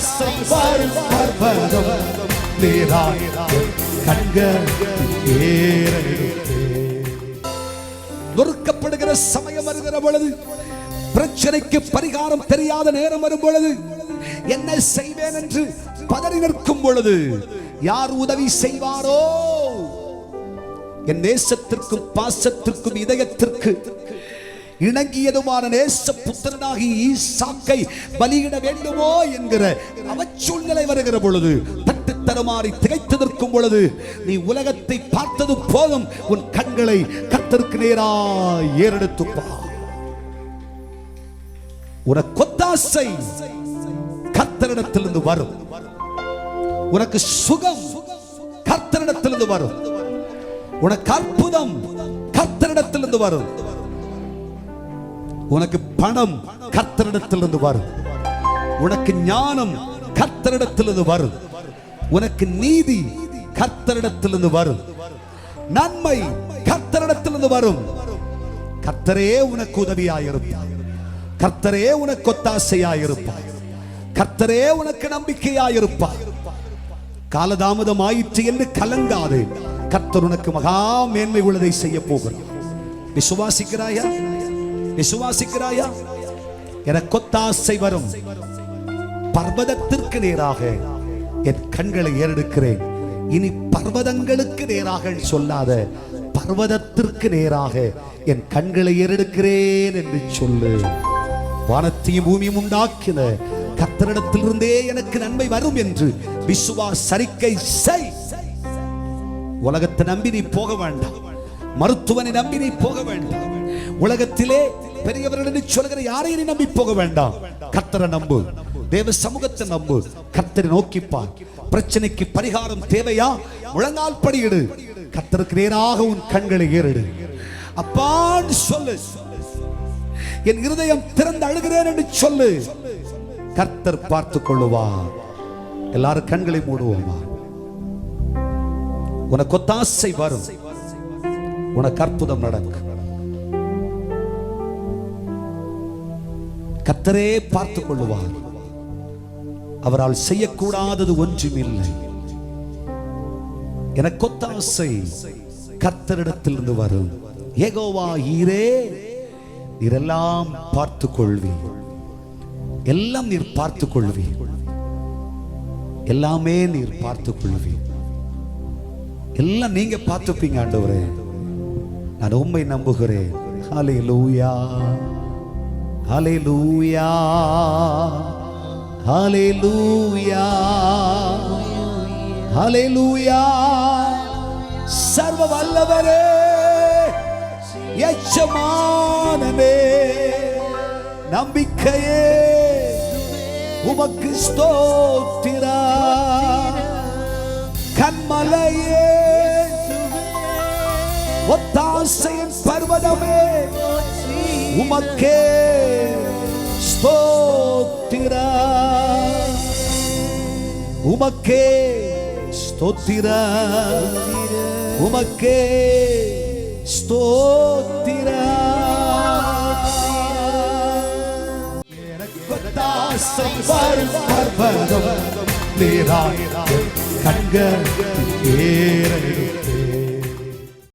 கொத்தாசை வரும் பர்வதம் நீராய் கண்கள் ஏறெடுத்தே. நொறுக்கப்படுகிற சமயம் வருகிற பொழுது, பிரச்சனைக்கு பரிகாரம் தெரியாத நேரம் வரும் பொழுது, என்ன செய்வேன் என்று பதறி நிற்கும் பொழுது யார் உதவி செய்வாரோ? என் நேசத்திற்கும் பாசத்திற்கும் இதயத்திற்கு இணங்கியதுமான நேச புத்திரனாகி ஈசாக்கை பலியிட வேண்டுமோ என்கிற அவச்சூழ்நிலை வருகிற பொழுது, தட்டு தருமாறி திகைத்து நிற்கும் பொழுது, நீ உலகத்தை பார்த்தது போதும், உன் கண்களை கர்த்தருக்கு நேராய் ஏறெடுத்து பார். உனக்கு ஒத்தாசை கர்த்தரிடத்திலிருந்து வரும். உனக்கு சுகம் கர்த்தரிடத்திலிருந்து வரும். உனக்கு அற்புதம் கர்த்தரிடத்திலிருந்து வரும். உனக்கு பணம் கர்த்தரிடத்திலிருந்து வரும். உனக்கு ஞானம் கர்த்தரிடத்திலிருந்து வரும். உனக்கு நீதி கர்த்தரிடத்திலிருந்து வரும். நன்மை கர்த்தரிடத்திலிருந்து வரும். கர்த்தரே உனக்கு உதவியாயிருப்பார். கர்த்தரே உனக்கு ஒத்தாசையாயிருப்பார். கர்த்தரே உனக்கு நம்பிக்கையாயிருப்பார். காலதாமதம் ஆயிற்று என்று கலங்காது. கர்த்தர் உனக்கு மகா மேன்மை உள்ளதை செய்ய போகிறார். விசுவாசிக்கிறாயா? விசுவாசிக்கிறாயா? எனக்கு ஒத்தாசை வரும். பர்வதத்திற்கு நேராக என் கண்களை ஏறெடுக்கிறேன். இனி பர்வதங்களுக்கு நேராக சொல்லாத, பர்வதத்திற்கு நேராக என் கண்களை ஏறெடுக்கிறேன் என்று சொல்லு. வானத்தையும் பூமியும் உண்டாக்கின கர்த்தரிடத்திலிருந்தே எனக்கு நன்மை வரும் என்று விசுவாச அறிக்கை செய். உலகத்தை நம்பி நீ போக வேண்டாம். மருத்துவனை நம்பி நீ போக வேண்டாம். உலகத்திலே பெரியவர்கள் சொல்கிற யாரையும் நீ நம்பி போக வேண்டாம். கர்த்தரை நம்பு. தேவ சமூகத்தை நம்பு. கர்த்தரை நோக்கிப்பார். பிரச்சனைக்கு பரிகாரம் தேவையா? முழங்கால் படியிடு. கர்த்தருக்கு நேராக உன் கண்களை ஏறிடு. அப்பான்னு சொல்லு. என் இருதயம் திறந்து அழுகிறேன் என்று சொல்லு. கர்த்தர் பார்த்துக் கொள்ளுவார். எல்லாரும் கண்களை மூடுவோமா? உனக்கு ஒத்தாசை வரும். உனக்கு அற்புதம் நடக்கும். கர்த்தரே பார்த்துக் கொள்ளுவார். அவரால் செய்யக்கூடாதது ஒன்றுமில்லை. எனக்கு ஒத்தாசை கர்த்தரிடத்திலிருந்து வரும். யெகோவா ஈரே, நீரெல்லாம் பார்த்துக் கொள்வீர். எல்லாம் நீர் பார்த்துக் கொள்வீர். எல்லாமே நீர் பார்த்துக் கொள்வீர். எல்லாம் நீங்க பார்த்துப்பீங்க ஆண்டவரே. நான் உம்மை நம்புகிறேன். ஹல்லேலூயா, ஹல்லேலூயா, ஹல்லேலூயா, ஹல்லேலூயா. சர்வ வல்லவரே, எஜமானனே, நம்பிக்கையே, உமக்கு ஸ்தோத்திரம். கன்மலையே, ஒத்தாசையின் பர்வதமே, உமக்கே ஸ்தோத்திரம். உமக்கே ஸ்தோத்திரம். உமக்கே ஸ்தோத்திரம். ஒத்தாசை வரும் பர்வதம் நீராய் கண்கள் ஏறெடுத்தே.